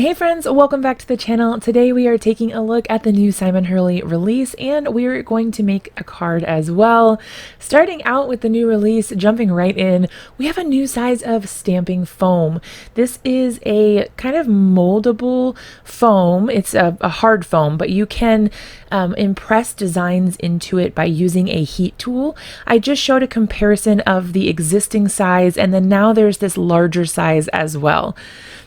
Hey friends, welcome back to the channel. Today we are taking a look at the new Simon Hurley release, and we're going to make a card as well. Starting out with the new release, jumping right in, we have a new size of stamping foam. This is a kind of moldable foam. It's a hard foam, but you can impress designs into it by using a heat tool. I just showed a comparison of the existing size, and then now there's this larger size as well.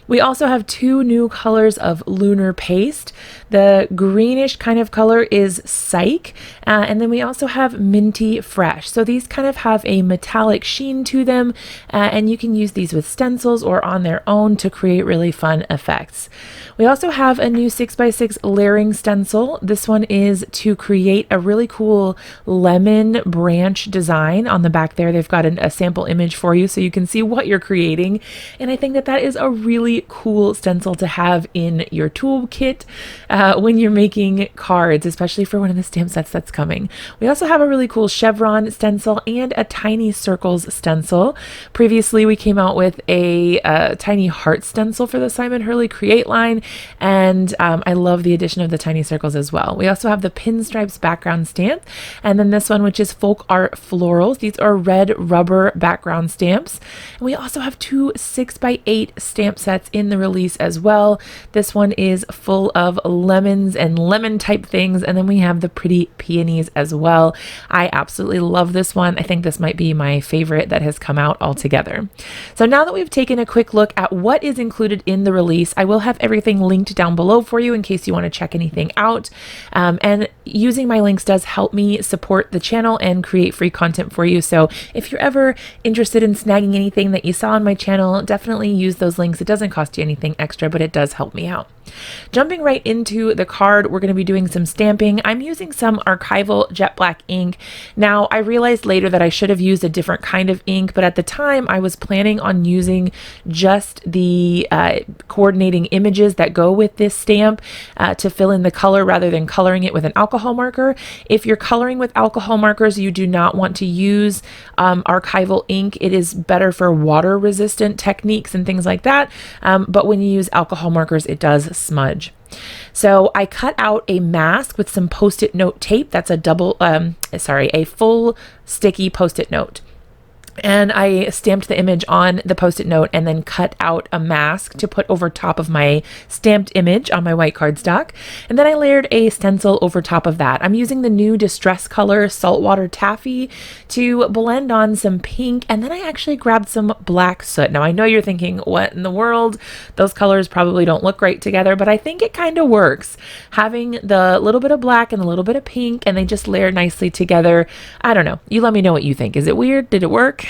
We also have two new colors of Lunar Paste. The greenish kind of color is Psych, and then we also have Minty Fresh. So these kind of have a metallic sheen to them, and you can use these with stencils or on their own to create really fun effects. We also have a new 6x6 layering stencil. This one is to create a really cool lemon branch design. On the back there, they've got a sample image for you so you can see what you're creating. And I think that that is a really cool stencil to have in your toolkit when you're making cards, especially for one of the stamp sets that's coming. We also have a really cool chevron stencil and a tiny circles stencil. Previously, we came out with a tiny heart stencil for the Simon Hurley Create line, and I love the addition of the tiny circles as well. We also have the pinstripes background stamp, and then this one, which is Folk Art Florals. These are red rubber background stamps. And we also have two 6x8 stamp sets in the release as well. This one is full of lemons and lemon type things, and then we have the pretty peonies as well. I absolutely love this one. I think this might be my favorite that has come out altogether. So now that we've taken a quick look at what is included in the release, I will have everything linked down below for you in case you want to check anything out. And using my links does help me support the channel and create free content for you. So if you're ever interested in snagging anything that you saw on my channel, definitely use those links. It doesn't cost you anything extra, but it does help me out. Jumping right into the card, we're going to be doing some stamping. I'm using some Archival jet black ink. Now, I realized later that I should have used a different kind of ink, but at the time I was planning on using just the coordinating images that go with this stamp to fill in the color rather than coloring it with an alcohol marker. If you're coloring with alcohol markers, you do not want to use Archival ink. It is better for water resistant techniques and things like that. But when you use alcohol markers, it does smudge. So I cut out a mask with some post-it note tape. That's a full sticky post-it note. And I stamped the image on the post-it note and then cut out a mask to put over top of my stamped image on my white cardstock. And then I layered a stencil over top of that. I'm using the new Distress color Saltwater Taffy to blend on some pink. And then I actually grabbed some black soot. Now I know you're thinking, what in the world? Those colors probably don't look great together, but I think it kind of works. Having the little bit of black and a little bit of pink, and they just layer nicely together. I don't know. You let me know what you think. Is it weird? Did it work?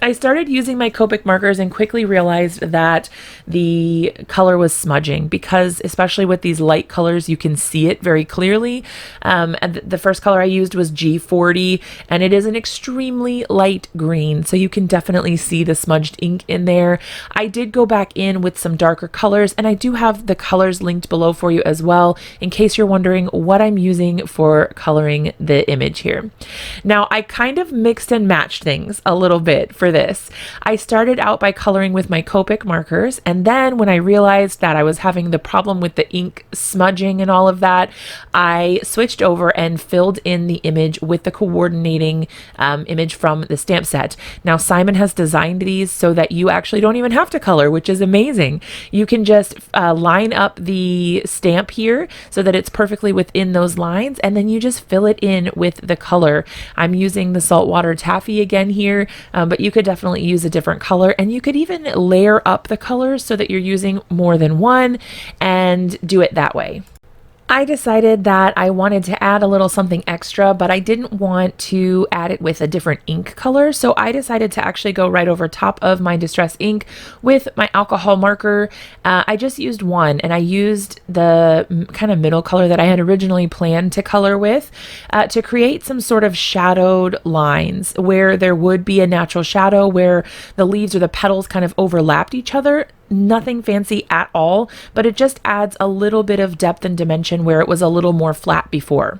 I started using my Copic markers and quickly realized that the color was smudging because, especially with these light colors, you can see it very clearly. And the first color I used was G40, and it is an extremely light green, so you can definitely see the smudged ink in there. I did go back in with some darker colors, and I do have the colors linked below for you as well, in case you're wondering what I'm using for coloring the image here. Now, I kind of mixed and matched things a little bit for this. I started out by coloring with my Copic markers, and then when I realized that I was having the problem with the ink smudging and all of that, I switched over and filled in the image with the coordinating image from the stamp set. Now, Simon has designed these so that you actually don't even have to color, which is amazing. You can just line up the stamp here so that it's perfectly within those lines, and then you just fill it in with the color. I'm using the Saltwater Taffy again here, but you could definitely use a different color, and you could even layer up the colors so that you're using more than one and do it that way. I decided that I wanted to add a little something extra, but I didn't want to add it with a different ink color. So I decided to actually go right over top of my Distress ink with my alcohol marker. I just used one, and I used the kind of middle color that I had originally planned to color with to create some sort of shadowed lines where there would be a natural shadow where the leaves or the petals kind of overlapped each other. Nothing fancy at all, but it just adds a little bit of depth and dimension where it was a little more flat before.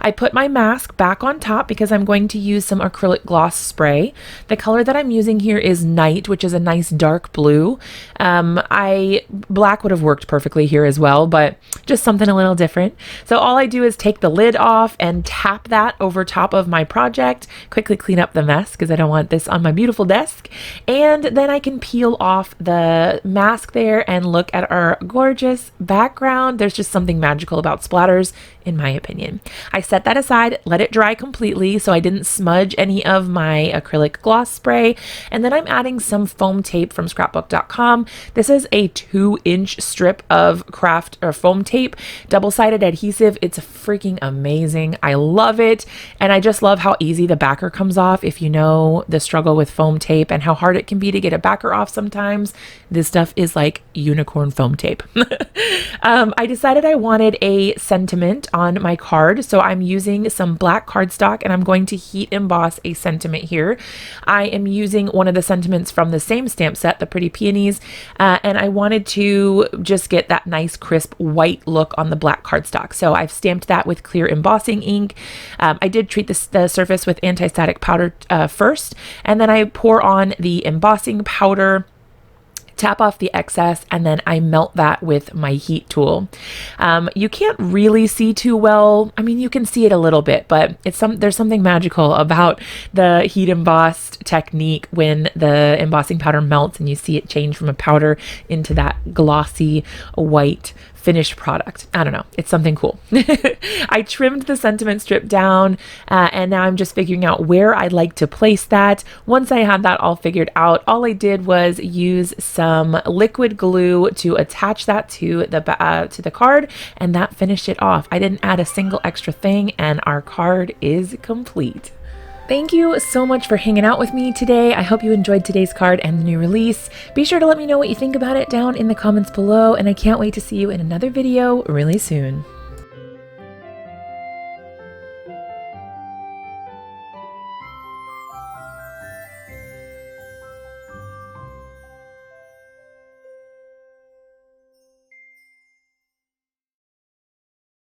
I put my mask back on top because I'm going to use some acrylic gloss spray. The color that I'm using here is Night, which is a nice dark blue. Black would have worked perfectly here as well, but just something a little different. So all I do is take the lid off and tap that over top of my project, quickly clean up the mess because I don't want this on my beautiful desk. And then I can peel off the mask there and look at our gorgeous background. There's just something magical about splatters, in my opinion. I set that aside, let it dry completely so I didn't smudge any of my acrylic gloss spray. And then I'm adding some foam tape from scrapbook.com. This is a 2-inch strip of craft or foam tape, double-sided adhesive. It's freaking amazing. I love it. And I just love how easy the backer comes off. If you know the struggle with foam tape and how hard it can be to get a backer off sometimes, this stuff is like unicorn foam tape. I decided I wanted a sentiment on my card, so I'm using some black cardstock and I'm going to heat emboss a sentiment here. I am using one of the sentiments from the same stamp set, the Pretty Peonies, and I wanted to just get that nice crisp white look on the black cardstock. So I've stamped that with clear embossing ink. I did treat the surface with anti-static powder first, and then I pour on the embossing powder, tap off the excess, and then I melt that with my heat tool. You can't really see too well. I mean, you can see it a little bit, but there's something magical about the heat embossed technique when the embossing powder melts and you see it change from a powder into that glossy white finished product. I don't know. It's something cool. I trimmed the sentiment strip down and now I'm just figuring out where I'd like to place that. Once I had that all figured out, all I did was use some liquid glue to attach that to the card, and that finished it off. I didn't add a single extra thing and our card is complete. Thank you so much for hanging out with me today. I hope you enjoyed today's card and the new release. Be sure to let me know what you think about it down in the comments below, and I can't wait to see you in another video really soon.